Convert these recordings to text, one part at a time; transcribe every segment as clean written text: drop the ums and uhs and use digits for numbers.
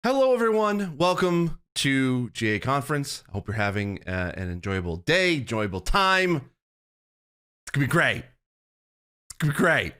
Hello, everyone. Welcome to GA Conference. I hope you're having an enjoyable day, enjoyable time. It's gonna be great. It's gonna be great.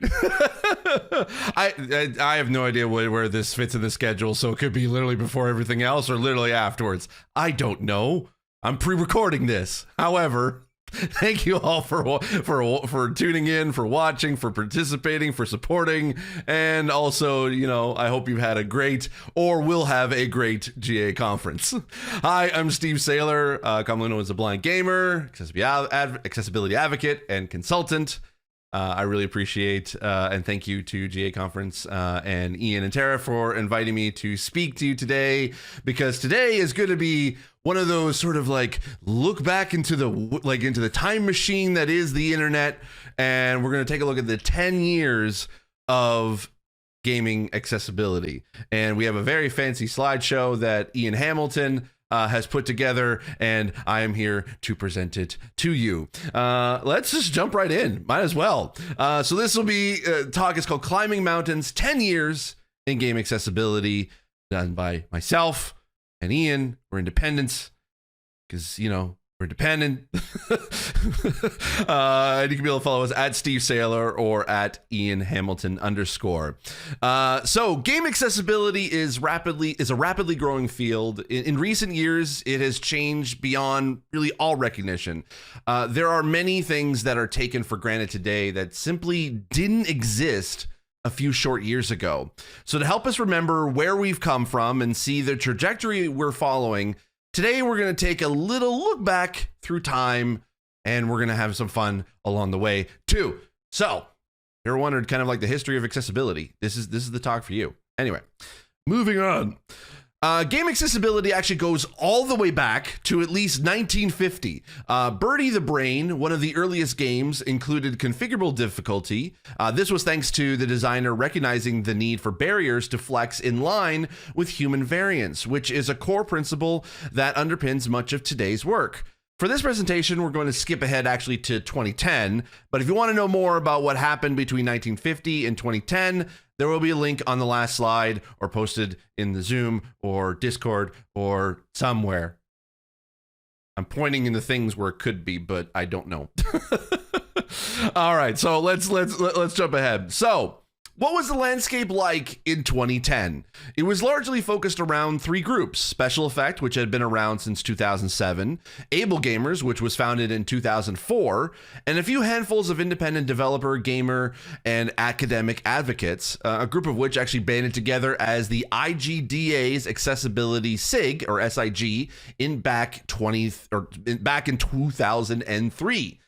I have no idea where this fits in the schedule, so it could be literally before everything else or literally afterwards. I don't know. I'm pre-recording this. However, thank you all for tuning in, for watching, for participating, for supporting, and also, I hope you've had a great or will have a great GA conference. Hi, I'm Steve Saylor, commonly known as the Blind Gamer, accessibility advocate and consultant. I really appreciate and thank you to GA Conference and Ian and Tara for inviting me to speak to you today, because today is going to be one of those sort of like look back into the time machine that is the internet, and we're going to take a look at the 10 years of gaming accessibility. And we have a very fancy slideshow that Ian Hamilton has put together, and I am here to present it to you. Let's just jump right in. Might as well. So this will be talk. It's called Climbing Mountains: 10 Years in Game Accessibility, done by myself and Ian. We're independents because, we're independent. And you can be able to follow us at Steve Saylor or at Ian Hamilton _. So game accessibility is a rapidly growing field. In recent years, it has changed beyond really all recognition. There are many things that are taken for granted today that simply didn't exist a few short years ago. So to help us remember where we've come from and see the trajectory we're following, today we're going to take a little look back through time, and we're going to have some fun along the way too. So, you ever wondered kind of like the history of accessibility? This is the talk for you. Anyway, moving on. Game accessibility actually goes all the way back to at least 1950. Birdie the Brain, one of the earliest games, included configurable difficulty. This was thanks to the designer recognizing the need for barriers to flex in line with human variance, which is a core principle that underpins much of today's work. For this presentation, we're going to skip ahead actually to 2010, but if you want to know more about what happened between 1950 and 2010, there will be a link on the last slide or posted in the Zoom or Discord or somewhere. I'm pointing in the things where it could be, but I don't know. All right, so let's jump ahead. So, what was the landscape like in 2010? It was largely focused around three groups: Special Effect, which had been around since 2007, Able Gamers, which was founded in 2004, and a few handfuls of independent developer, gamer, and academic advocates, a group of which actually banded together as the IGDA's Accessibility SIG, or SIG, back in 2003.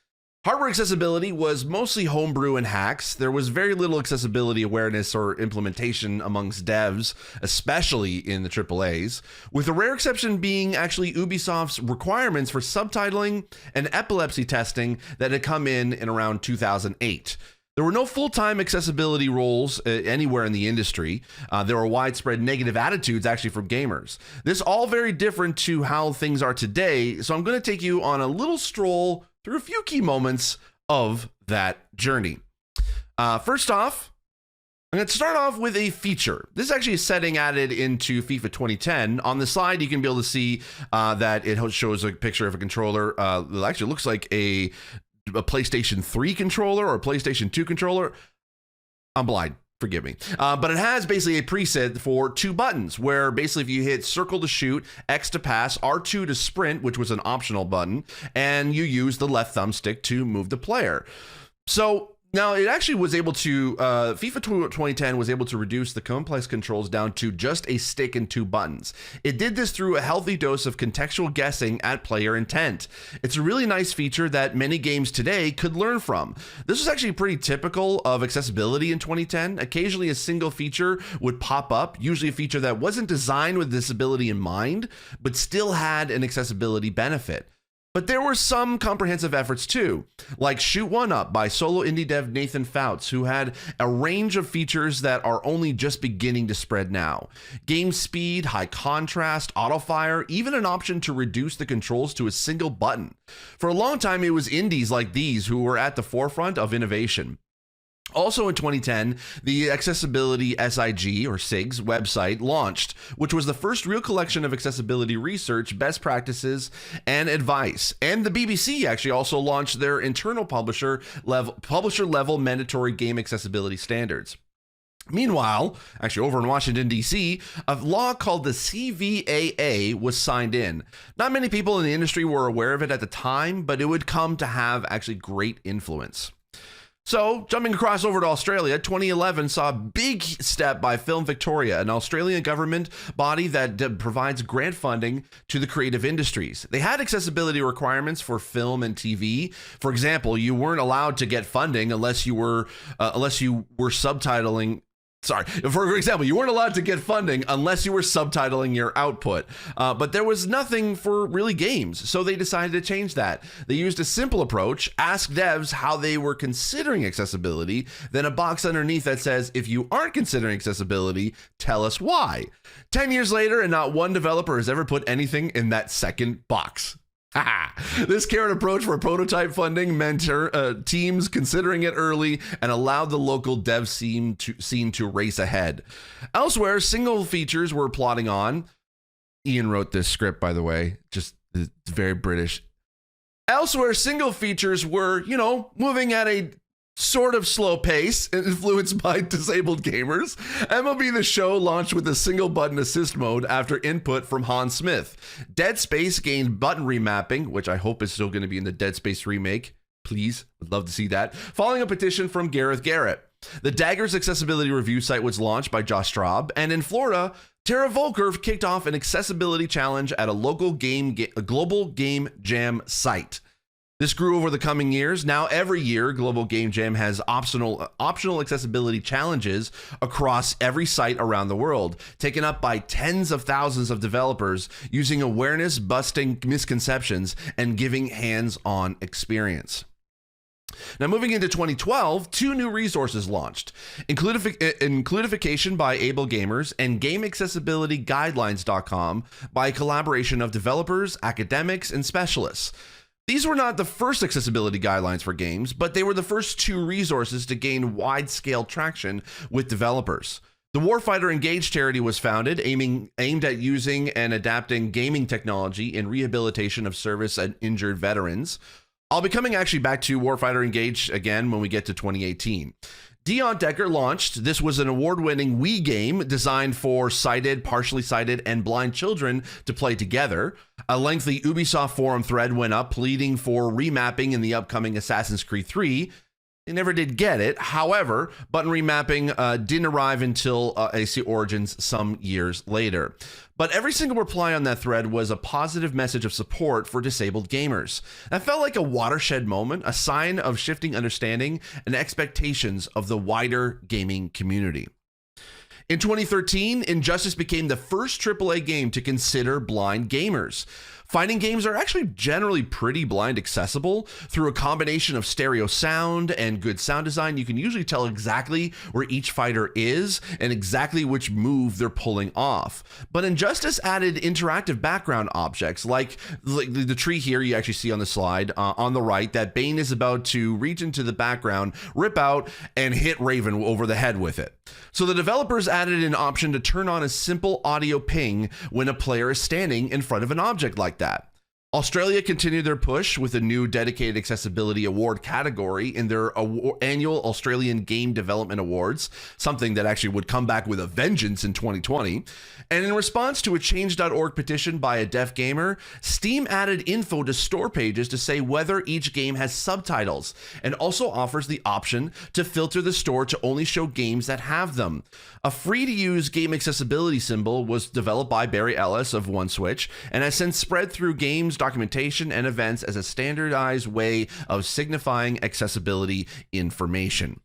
Hardware accessibility was mostly homebrew and hacks. There was very little accessibility awareness or implementation amongst devs, especially in the AAAs, with the rare exception being actually Ubisoft's requirements for subtitling and epilepsy testing that had come in around 2008. There were no full-time accessibility roles anywhere in the industry. There were widespread negative attitudes actually from gamers. This all very different to how things are today, so I'm going to take you on a little stroll through a few key moments of that journey. First off, I'm going to start off with a feature. This is actually a setting added into FIFA 2010. On the slide, you can be able to see that it shows a picture of a controller. It actually looks like a PlayStation 3 controller or a PlayStation 2 controller. I'm blind. Forgive me. But it has basically a preset for two buttons where basically if you hit circle to shoot, X to pass, R2 to sprint, which was an optional button, and you use the left thumbstick to move the player. So now it actually was able to, FIFA 2010 was able to reduce the complex controls down to just a stick and two buttons. It did this through a healthy dose of contextual guessing at player intent. It's a really nice feature that many games today could learn from. This was actually pretty typical of accessibility in 2010. Occasionally a single feature would pop up, usually a feature that wasn't designed with disability in mind, but still had an accessibility benefit. But there were some comprehensive efforts too, like Shoot One Up by solo indie dev Nathan Fouts, who had a range of features that are only just beginning to spread now. Game speed, high contrast, auto fire, even an option to reduce the controls to a single button. For a long time, it was indies like these who were at the forefront of innovation. Also in 2010, the Accessibility SIG or SIGS website launched, which was the first real collection of accessibility research, best practices, and advice. And the BBC actually also launched their internal publisher level mandatory game accessibility standards. Meanwhile, actually over in Washington, D.C., a law called the CVAA was signed in. Not many people in the industry were aware of it at the time, but it would come to have actually great influence. So, jumping across over to Australia, 2011 saw a big step by Film Victoria, an Australian government body that provides grant funding to the creative industries. They had accessibility requirements for film and TV. For example, you weren't allowed to get funding unless you were subtitling. For example, you weren't allowed to get funding unless you were subtitling your output. But there was nothing for really games, so they decided to change that. They used a simple approach, ask devs how they were considering accessibility, then a box underneath that says, if you aren't considering accessibility, tell us why. 10 years later, and not one developer has ever put anything in that second box. This carrot approach for prototype funding meant teams considering it early and allowed the local dev scene to race ahead. Elsewhere, single features were plodding on. Ian wrote this script, by the way, just very British. Elsewhere, single features were, moving at a sort of slow pace, influenced by disabled gamers. MLB The Show launched with a single button assist mode after input from Hans Smith. Dead Space gained button remapping, which I hope is still going to be in the Dead Space remake. Please, I'd love to see that. Following a petition from Gareth Garrett. The Daggers accessibility review site was launched by Josh Straub, and in Florida, Tara Volker kicked off an accessibility challenge at a local global game jam site. This grew over the coming years. Now every year, Global Game Jam has optional accessibility challenges across every site around the world, taken up by tens of thousands of developers using awareness-busting misconceptions and giving hands-on experience. Now, moving into 2012, two new resources launched, Includification by Able Gamers and GameAccessibilityGuidelines.com by a collaboration of developers, academics, and specialists. These were not the first accessibility guidelines for games, but they were the first two resources to gain wide-scale traction with developers. The Warfighter Engage charity was founded, aimed at using and adapting gaming technology in rehabilitation of service and injured veterans. I'll be coming actually back to Warfighter Engage again when we get to 2018. Dion Decker launched. This was an award-winning Wii game designed for sighted, partially sighted, and blind children to play together. A lengthy Ubisoft forum thread went up pleading for remapping in the upcoming Assassin's Creed 3. They never did get it. However, button remapping didn't arrive until AC Origins some years later. But every single reply on that thread was a positive message of support for disabled gamers. That felt like a watershed moment, a sign of shifting understanding and expectations of the wider gaming community. In 2013, Injustice became the first AAA game to consider blind gamers. Fighting games are actually generally pretty blind accessible. Through a combination of stereo sound and good sound design, you can usually tell exactly where each fighter is and exactly which move they're pulling off. But Injustice added interactive background objects like the tree here you actually see on the slide on the right that Bane is about to reach into the background, rip out, and hit Raven over the head with it. So the developers added an option to turn on a simple audio ping when a player is standing in front of an object like that. Australia continued their push with a new dedicated accessibility award category in their annual Australian Game Development Awards, something that actually would come back with a vengeance in 2020. And in response to a Change.org petition by a deaf gamer, Steam added info to store pages to say whether each game has subtitles, and also offers the option to filter the store to only show games that have them. A free-to-use game accessibility symbol was developed by Barry Ellis of OneSwitch and has since spread through games, documentation, and events as a standardized way of signifying accessibility information.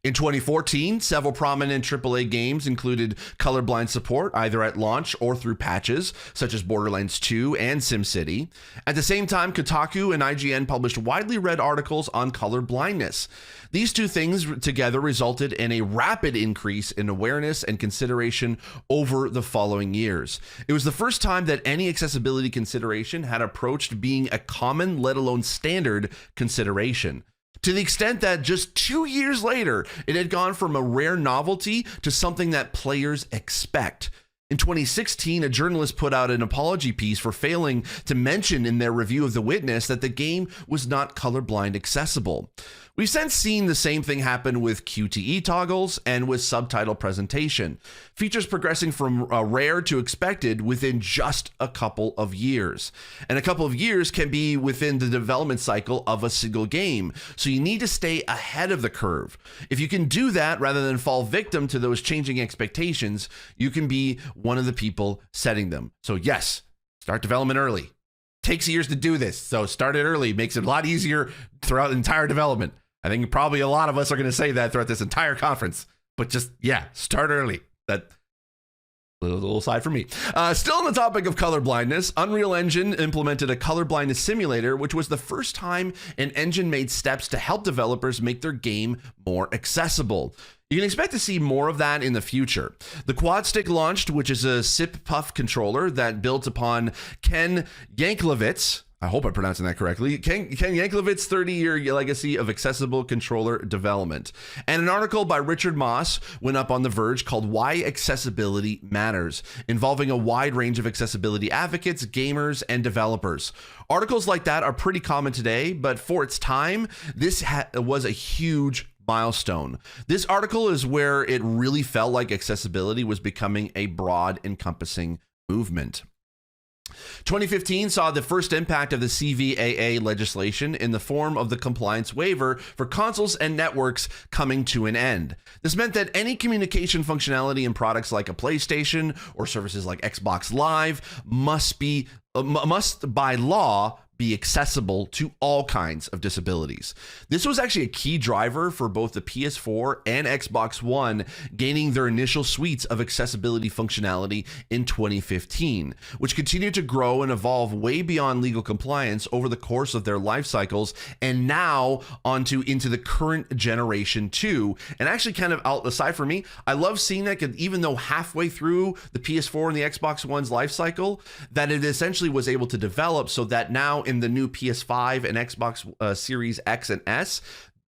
In 2014, several prominent AAA games included colorblind support either at launch or through patches, such as Borderlands 2 and SimCity. At the same time, Kotaku and IGN published widely read articles on color blindness. These two things together resulted in a rapid increase in awareness and consideration over the following years. It was the first time that any accessibility consideration had approached being a common, let alone standard, consideration. to the extent that just 2 years later, it had gone from a rare novelty to something that players expect. In 2016, a journalist put out an apology piece for failing to mention in their review of The Witness that the game was not colorblind accessible. We've since seen the same thing happen with QTE toggles and with subtitle presentation, features progressing from rare to expected within just a couple of years. And a couple of years can be within the development cycle of a single game, so you need to stay ahead of the curve. If you can do that rather than fall victim to those changing expectations, you can be one of the people setting them. So yes, start development early. Takes years to do this, so start it early. Makes it a lot easier throughout the entire development. I think probably a lot of us are going to say that throughout this entire conference, but just, yeah, start early. That little aside from me. Still on the topic of colorblindness, Unreal Engine implemented a colorblindness simulator, which was the first time an engine made steps to help developers make their game more accessible. You can expect to see more of that in the future. The Quad Stick launched, which is a SIP Puff controller that builds upon Ken Yanklowitz. I hope I'm pronouncing that correctly. Ken Yanklowicz's 30-year legacy of accessible controller development. And an article by Richard Moss went up on The Verge called Why Accessibility Matters, involving a wide range of accessibility advocates, gamers, and developers. Articles like that are pretty common today, but for its time, this was a huge milestone. This article is where it really felt like accessibility was becoming a broad, encompassing movement. 2015 saw the first impact of the CVAA legislation in the form of the compliance waiver for consoles and networks coming to an end. This meant that any communication functionality in products like a PlayStation or services like Xbox Live must by law be accessible to all kinds of disabilities. This was actually a key driver for both the PS4 and Xbox One gaining their initial suites of accessibility functionality in 2015, which continued to grow and evolve way beyond legal compliance over the course of their life cycles, and now into the current generation too. And actually, kind of out aside from me, I love seeing that even though halfway through the PS4 and the Xbox One's life cycle, that it essentially was able to develop so that now in the new PS5 and Xbox Series X and S,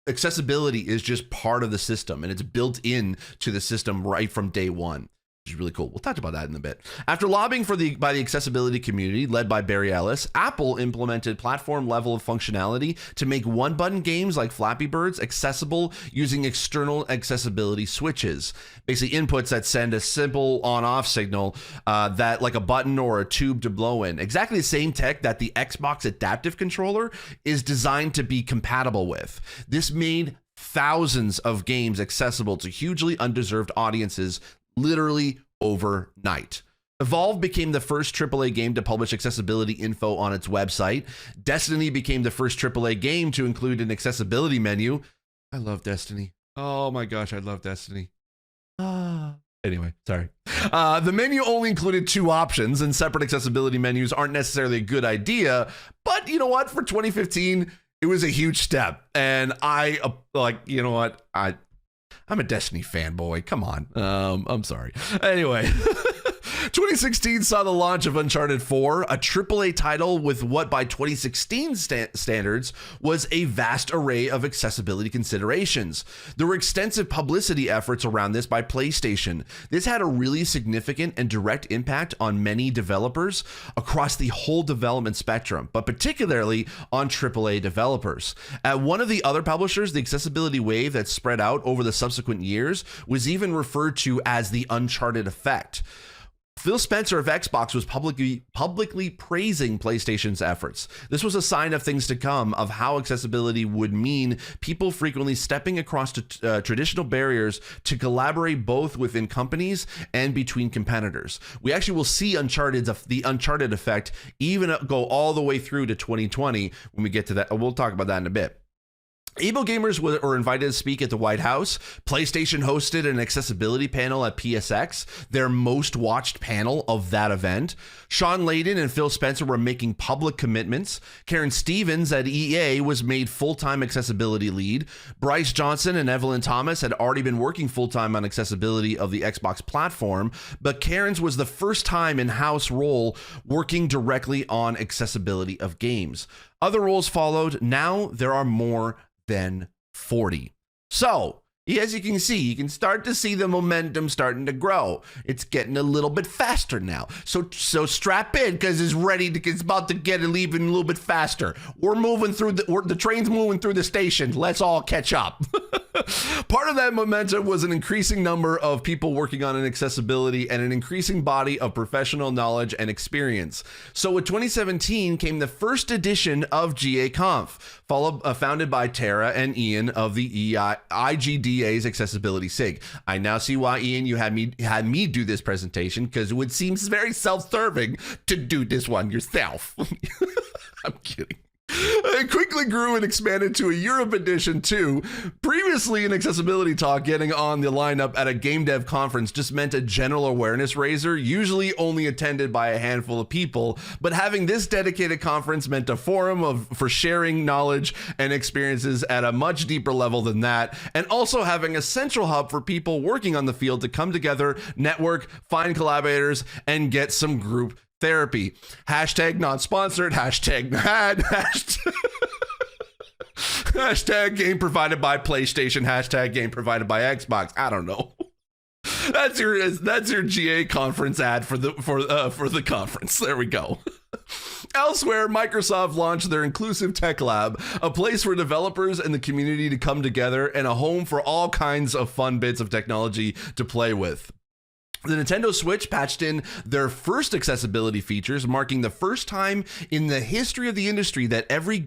accessibility is just part of the system, and it's built in to the system right from day one, which is really cool. We'll talk about that in a bit. After lobbying by the accessibility community led by Barry Ellis, Apple implemented platform level of functionality to make one-button games like Flappy Birds accessible using external accessibility switches, basically inputs that send a simple on-off signal that like a button or a tube to blow in. Exactly the same tech that the Xbox Adaptive Controller is designed to be compatible with. This made thousands of games accessible to hugely undeserved audiences literally overnight. Evolve became the first AAA game to publish accessibility info on its website. Destiny became the first AAA game to include an accessibility menu. I love Destiny. Oh my gosh, I love Destiny. Anyway, sorry. The menu only included 2 options, and separate accessibility menus aren't necessarily a good idea, but you know what? For 2015, it was a huge step, and I'm a Destiny fanboy. Come on. I'm sorry. Anyway, 2016 saw the launch of Uncharted 4, a AAA title with what by 2016 standards was a vast array of accessibility considerations. There were extensive publicity efforts around this by PlayStation. This had a really significant and direct impact on many developers across the whole development spectrum, but particularly on AAA developers. At one of the other publishers, the accessibility wave that spread out over the subsequent years was even referred to as the Uncharted effect. Phil Spencer of Xbox was publicly praising PlayStation's efforts. This was a sign of things to come, of how accessibility would mean people frequently stepping across traditional barriers to collaborate both within companies and between competitors. We actually will see the Uncharted effect even go all the way through to 2020 when we get to that. We'll talk about that in a bit. Able gamers were invited to speak at the White House. PlayStation hosted an accessibility panel at PSX, their most watched panel of that event. Sean Layden and Phil Spencer were making public commitments. Karen Stevens at EA was made full-time accessibility lead. Bryce Johnson and Evelyn Thomas had already been working full-time on accessibility of the Xbox platform, but Karen's was the first time in-house role working directly on accessibility of games. Other roles followed. Now there are more than 40. So, as you can see, you can start to see the momentum starting to grow. It's getting a little bit faster now. So strap in, because it's about to get even a little bit faster. We're moving through the train's moving through the station. Let's all catch up. Part of that momentum was an increasing number of people working on accessibility and an increasing body of professional knowledge and experience. So with 2017 came the first edition of GA-Conf, founded by Tara and Ian of the IGDA's Accessibility SIG. I now see why, Ian, you had me do this presentation, because it would seem very self-serving to do this one yourself. I'm kidding. It quickly grew and expanded to a Europe edition too. Previously, an accessibility talk getting on the lineup at a game dev conference just meant a general awareness raiser, usually only attended by a handful of people. But having this dedicated conference meant a forum for sharing knowledge and experiences at a much deeper level than that, and also having a central hub for people working on the field to come together, network, find collaborators, and get some group therapy. Hashtag not sponsored, hashtag had, hashtag game provided by PlayStation, hashtag game provided by Xbox. I don't know. That's your GA conference ad for the conference. There we go. Elsewhere, Microsoft launched their Inclusive Tech Lab, a place for developers and the community to come together, and a home for all kinds of fun bits of technology to play with. The Nintendo Switch patched in their first accessibility features, marking the first time in the history of the industry that every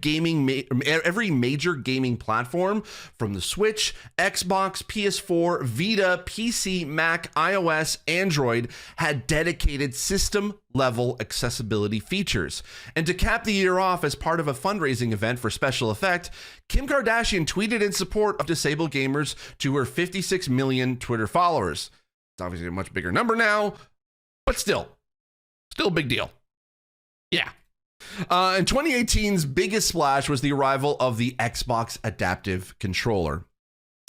major gaming platform, from the Switch, Xbox, PS4, Vita, PC, Mac, iOS, Android, had dedicated system-level accessibility features. And to cap the year off, as part of a fundraising event for Special Effect, Kim Kardashian tweeted in support of disabled gamers to her 56 million Twitter followers. It's obviously a much bigger number now, but still a big deal. Yeah. And 2018's biggest splash was the arrival of the Xbox Adaptive Controller.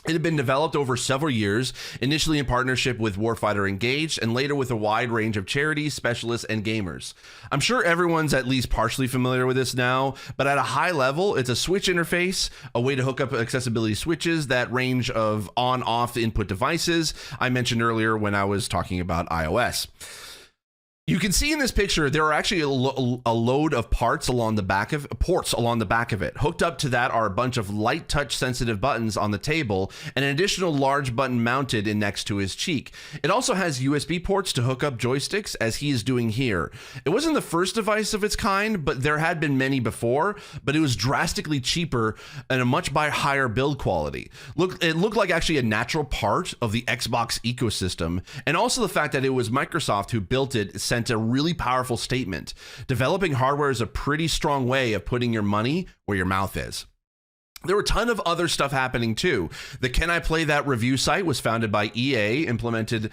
It had been developed over several years, initially in partnership with Warfighter Engaged, and later with a wide range of charities, specialists, and gamers. I'm sure everyone's at least partially familiar with this now, but at a high level, it's a switch interface, a way to hook up accessibility switches that range of on-off input devices I mentioned earlier when I was talking about iOS. You can see in this picture, there are actually a load of ports along the back of it. Hooked up to that are a bunch of light touch sensitive buttons on the table and an additional large button mounted in next to his cheek. It also has USB ports to hook up joysticks, as he is doing here. It wasn't the first device of its kind, but there had been many before, but it was drastically cheaper and a much higher build quality. It looked like actually a natural part of the Xbox ecosystem, and also the fact that it was Microsoft who built it sent a really powerful statement. Developing hardware is a pretty strong way of putting your money where your mouth is. There were a ton of other stuff happening too. The Can I Play That review site was founded by EA, the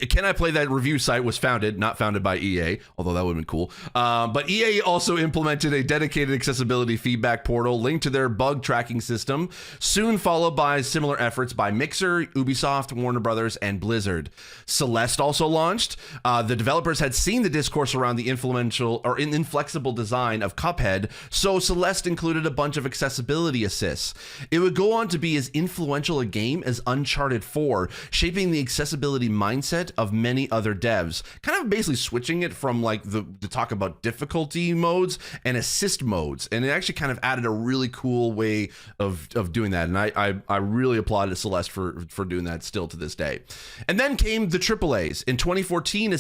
Can I Play That review site was founded, not founded by EA, although that would have been cool. But EA also implemented a dedicated accessibility feedback portal linked to their bug tracking system, soon followed by similar efforts by Mixer, Ubisoft, Warner Brothers, and Blizzard. Celeste also launched. The developers had seen the discourse around the inflexible design of Cuphead, so Celeste included a bunch of accessibility assists. It would go on to be as influential a game as Uncharted 4, shaping the accessibility mindset of many other devs, kind of basically switching it from like the talk about difficulty modes and assist modes, and it actually kind of added a really cool way of doing that, and I really applauded Celeste for doing that still to this day. And then came the AAAs. In 2014,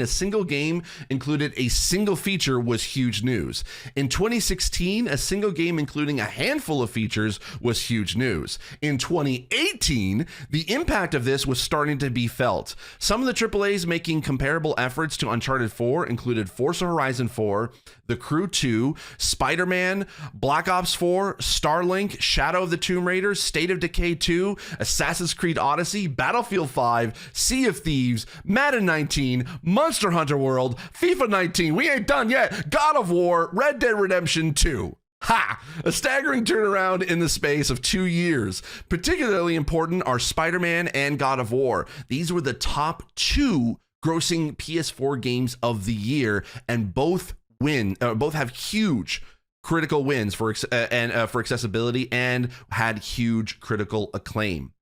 a single game included a single feature was huge news. In 2016, a single game including a handful of features was huge news. In 2018, the impact of this was starting to be felt. Some of the AAAs making comparable efforts to Uncharted 4 included Forza Horizon 4, The Crew 2, Spider-Man, Black Ops 4, Starlink, Shadow of the Tomb Raider, State of Decay 2, Assassin's Creed Odyssey, Battlefield 5, Sea of Thieves, Madden 19, Monster Hunter World, FIFA 19, we ain't done yet, God of War, Red Dead Redemption 2. Ha! A staggering turnaround in the space of 2 years. Particularly important are Spider-Man and God of War. These were the top 2 grossing PS4 games of the year, and both both have huge critical wins for accessibility and had huge critical acclaim.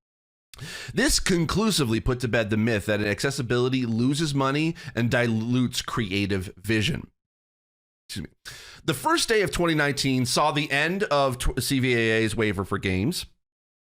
This conclusively put to bed the myth that accessibility loses money and dilutes creative vision. Excuse me. The first day of 2019 saw the end of CVAA's waiver for games.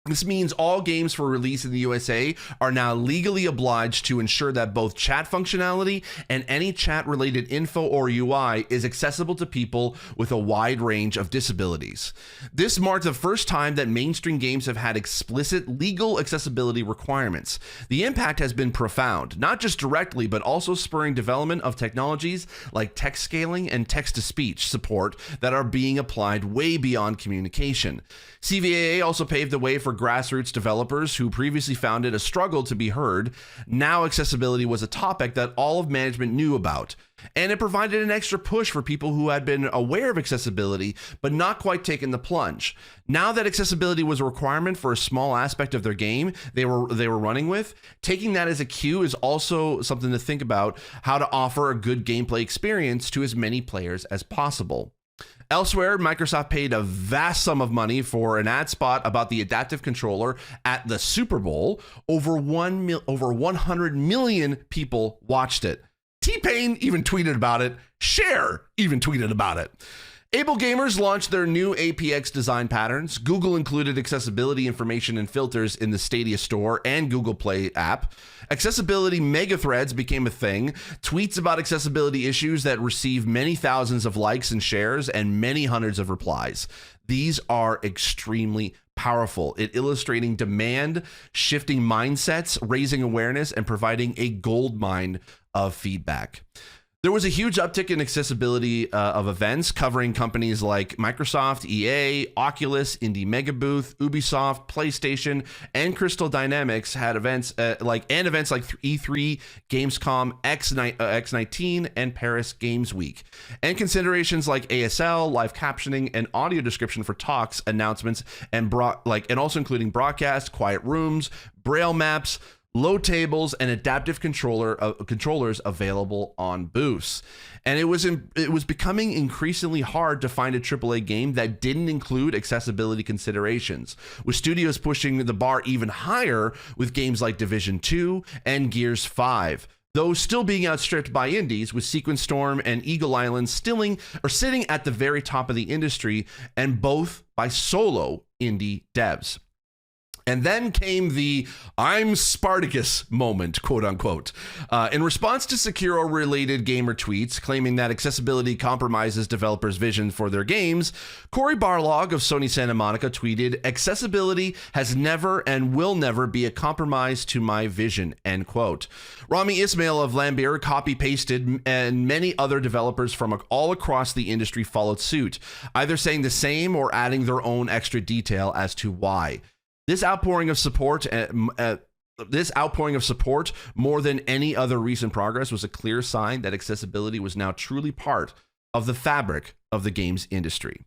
This means all games for release in the USA are now legally obliged to ensure that both chat functionality and any chat-related info or UI is accessible to people with a wide range of disabilities. This marked the first time that mainstream games have had explicit legal accessibility requirements. The impact has been profound, not just directly, but also spurring development of technologies like text scaling and text-to-speech support that are being applied way beyond communication. CVAA also paved the way for grassroots developers who previously found it a struggle to be heard. Now accessibility was a topic that all of management knew about, and it provided an extra push for people who had been aware of accessibility but not quite taken the plunge. Now that accessibility was a requirement for a small aspect of their game they were running with, taking that as a cue is also something to think about how to offer a good gameplay experience to as many players as possible. Elsewhere, Microsoft paid a vast sum of money for an ad spot about the adaptive controller at the Super Bowl. Over 100 million people watched it. T-Pain even tweeted about it. Cher even tweeted about it. Able Gamers launched their new APX design patterns. Google included accessibility information and filters in the Stadia Store and Google Play app. Accessibility megathreads became a thing. Tweets about accessibility issues that receive many thousands of likes and shares and many hundreds of replies. These are extremely powerful at illustrating demand, shifting mindsets, raising awareness, and providing a goldmine of feedback. There was a huge uptick in accessibility of events covering companies like Microsoft, EA, Oculus, Indie Mega Booth, Ubisoft, PlayStation, and Crystal Dynamics had events like E3, Gamescom, X19, and Paris Games Week. And considerations like ASL, live captioning, and audio description for talks, announcements, and also including broadcast, quiet rooms, braille maps, load tables, and adaptive controllers available on booths. And it was becoming increasingly hard to find a AAA game that didn't include accessibility considerations, with studios pushing the bar even higher with games like Division 2 and Gears 5. Though still being outstripped by indies, with Sequence Storm and Eagle Island sitting at the very top of the industry, and both by solo indie devs. And then came the "I'm Spartacus" moment, quote unquote. In response to Sekiro-related gamer tweets claiming that accessibility compromises developers' vision for their games, Cory Barlog of Sony Santa Monica tweeted, "Accessibility has never and will never be a compromise to my vision," end quote. Rami Ismail of Lambert copy-pasted, and many other developers from all across the industry followed suit, either saying the same or adding their own extra detail as to why. This outpouring of support, more than any other recent progress, was a clear sign that accessibility was now truly part of the fabric of the games industry.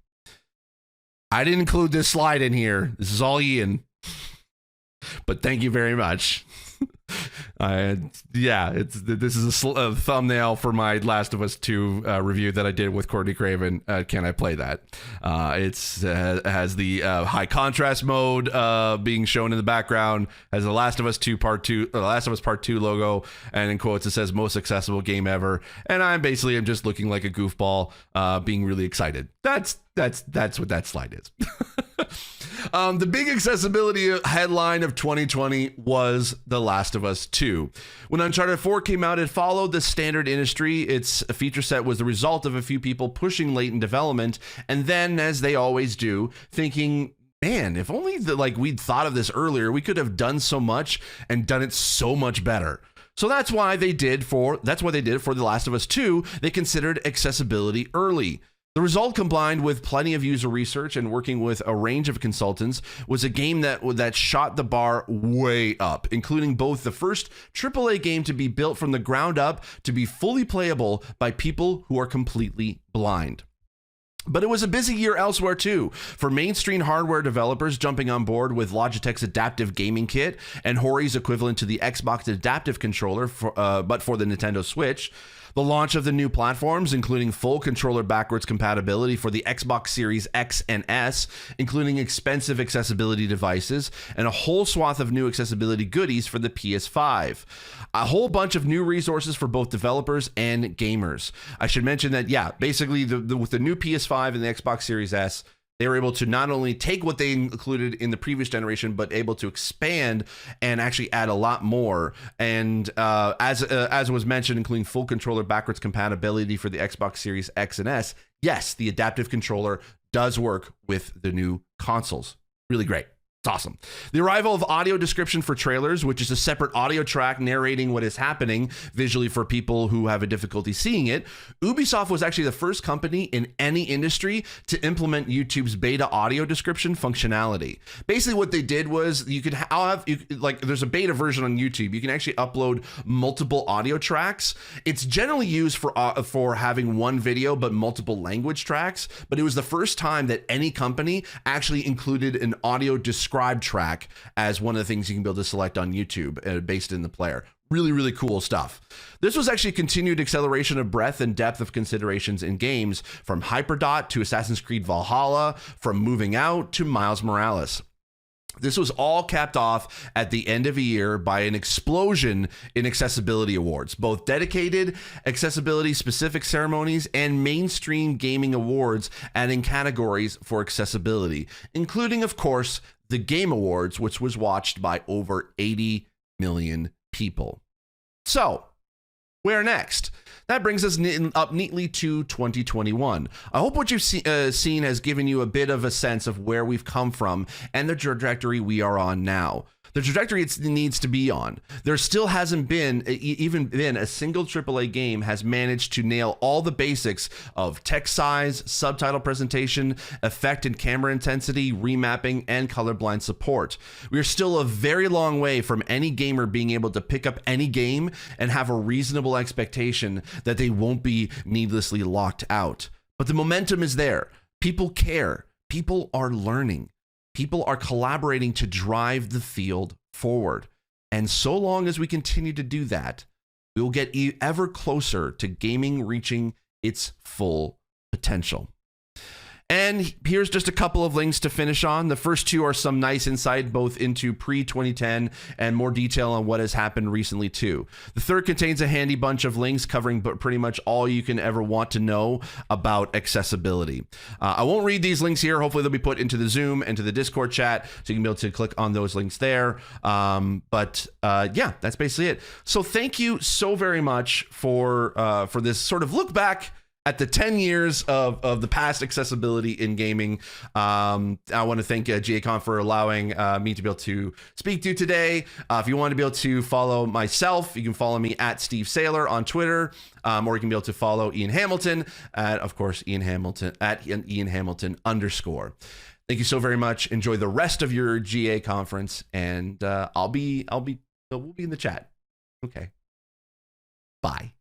I didn't include this slide in here. This is all Ian. But thank you very much. This is a thumbnail for my Last of Us 2 review that I did with Courtney Craven. Can I play that? It has the high contrast mode being shown in the background, has the Last of Us Part 2 logo, and in quotes it says "most accessible game ever." And I'm just looking like a goofball, being really excited. That's what that slide is. The big accessibility headline of 2020 was The Last of Us 2. When Uncharted 4 came out, it followed the standard industry. Its feature set was the result of a few people pushing late in development, and then, as they always do, thinking, man, if only we'd thought of this earlier, we could have done so much and done it so much better. So that's why they did for The Last of Us 2. They considered accessibility early. The result, combined with plenty of user research and working with a range of consultants, was a game that shot the bar way up, including both the first AAA game to be built from the ground up to be fully playable by people who are completely blind. But it was a busy year elsewhere too, for mainstream hardware developers jumping on board with Logitech's Adaptive Gaming Kit and Hori's equivalent to the Xbox Adaptive Controller, but for the Nintendo Switch. The launch of the new platforms, including full controller backwards compatibility for the Xbox Series X and S, including expensive accessibility devices, and a whole swath of new accessibility goodies for the PS5. A whole bunch of new resources for both developers and gamers. I should mention that, yeah, basically with the new PS5 and the Xbox Series S, they were able to not only take what they included in the previous generation, but able to expand and actually add a lot more. And as was mentioned, including full controller backwards compatibility for the Xbox Series X and S, yes, the adaptive controller does work with the new consoles. Really great. It's awesome. The arrival of audio description for trailers, which is a separate audio track narrating what is happening visually for people who have a difficulty seeing it. Ubisoft was actually the first company in any industry to implement YouTube's beta audio description functionality. Basically what they did was there's a beta version on YouTube. You can actually upload multiple audio tracks. It's generally used for having one video but multiple language tracks, but it was the first time that any company actually included an audio description track as one of the things you can be able to select on YouTube based in the player. Really, really cool stuff. This was actually a continued acceleration of breadth and depth of considerations in games, from Hyperdot to Assassin's Creed Valhalla, from Moving Out to Miles Morales. This was all capped off at the end of a year by an explosion in accessibility awards, both dedicated accessibility specific ceremonies and mainstream gaming awards adding categories for accessibility, including, of course, the Game Awards, which was watched by over 80 million people. So, where next? That brings us up neatly to 2021. I hope what you've seen has given you a bit of a sense of where we've come from and the trajectory we are on now. The trajectory it needs to be on. There still hasn't been a single AAA game has managed to nail all the basics of text size, subtitle presentation, effect and camera intensity, remapping, and colorblind support. We are still a very long way from any gamer being able to pick up any game and have a reasonable expectation that they won't be needlessly locked out. But the momentum is there. People care. People are learning. People are collaborating to drive the field forward. And so long as we continue to do that, we will get ever closer to gaming reaching its full potential. And here's just a couple of links to finish on. The first two are some nice insight both into pre-2010 and more detail on what has happened recently too. The third contains a handy bunch of links covering pretty much all you can ever want to know about accessibility. I won't read these links here. Hopefully they'll be put into the Zoom and to the Discord chat, so you can be able to click on those links there. Yeah, that's basically it. So thank you so very much for this sort of look back at the 10 years of the past accessibility in gaming. I want to thank GACon for allowing me to be able to speak to you today. If you want to be able to follow myself, you can follow me at Steve Saylor on Twitter, or you can be able to follow Ian Hamilton at, of course, Ian Hamilton at Ian Hamilton _. Thank you so very much. Enjoy the rest of your GA conference, and we'll be in the chat. Okay. Bye.